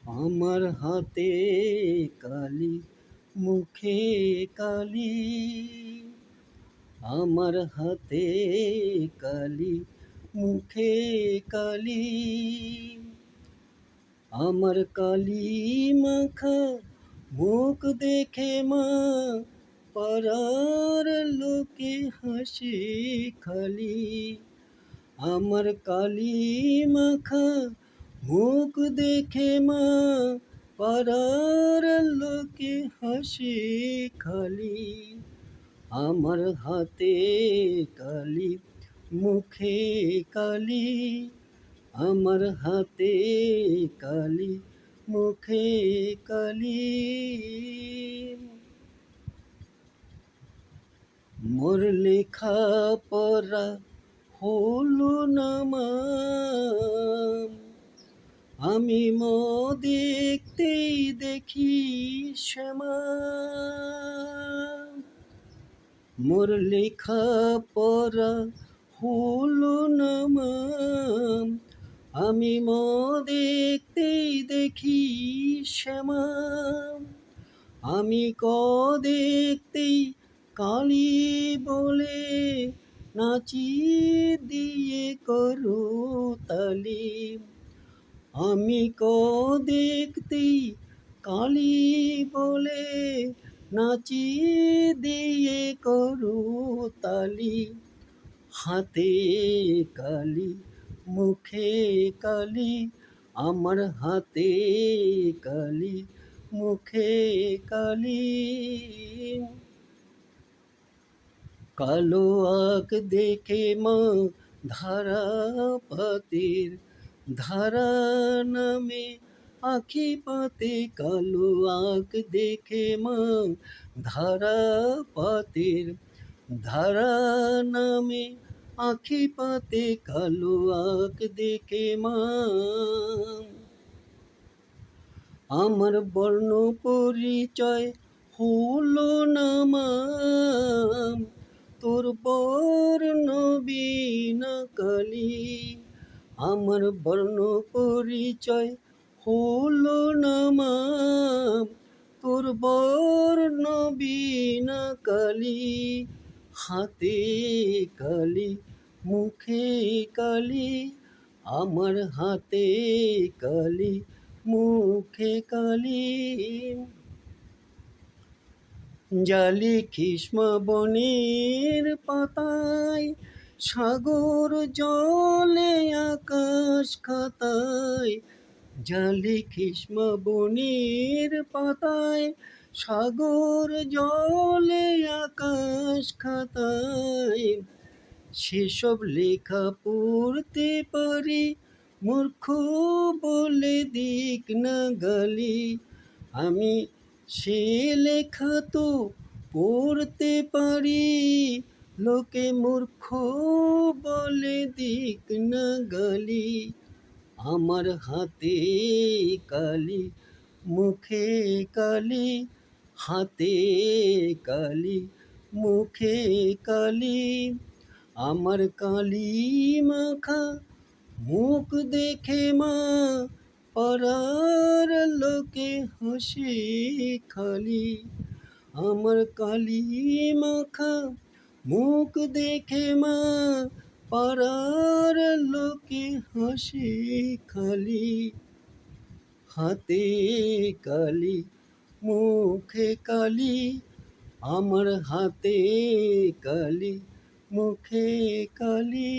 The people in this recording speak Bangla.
আমার হাতে কালি, মুখে কালি। আমার হাতে কালি, মুখে কালি। আমার কালি মাখা মুখ দেখে মা পাড়ার লোকে হাসে খালি। আমার কালি মাখা মুখ দেখে মা পাড়ার লোকে হাসে খালি। আমার হাতে কালি, মুখে কালি। আমার হাতে কালি, মুখে কালি। মোর লেখা পড়া হলো না মা, আমি দেখতেই দেখি শ্যামা। মোর লেখা পড়া হলো না মা, আমি দেখতেই দেখি শ্যামা। আমি দেখতেই কালি বলে নাচি দিয়ে করো তালি। আমি দেখতেই কালি বলে নাচি দিয়ে করো তালি। হাতে কালি, মুখে কালি। আমার হাতে কালি, মুখে কালি। কালো আঁক দেখে মা ধারা পাতের ধারা নামে আখি পাতে। কালো আঁক দেখে মা ধারা পাতের ধারা নামে আখি পাতে। কালো আঁক দেখে মা আমার বর্ণ পরিচয় হলো না মা, তোর বর্ণ বিনা কালি। আমার বর্ণ পরিচয় হলো না মা, তোর বর্ণ বিনা কালি। হাতে কালি, মুখে কালি। আমার হাতে কালি, মুখে কালি। জালি কৃষ্ণ বনের পাতায়, সাগর জলে আকাশ খাতায়। জালি কৃষ্ণ বনের পাতায়, সাগর জলে আকাশ খাতায়। সেসব লেখা পড়তে পারি, মূর্খ বলে দিক না গালি। আমি সে লেখা তো পড়তে পারি, লোকে মূর্খ বলে দিক না গালি। আমার হাতে কালি, মুখে কালি। হাতে কালি, মুখে কালি। আমার কালি মাখা মুখ দেখে মা পাড়ার লোকে হাসে খালি। আমার কালি মাখা মুখ দেখে মা পাড়ার লোকে হাসে খালি। হাতে কালি, মুখে কালি। আমার হাতে কালি, মুখে কালি।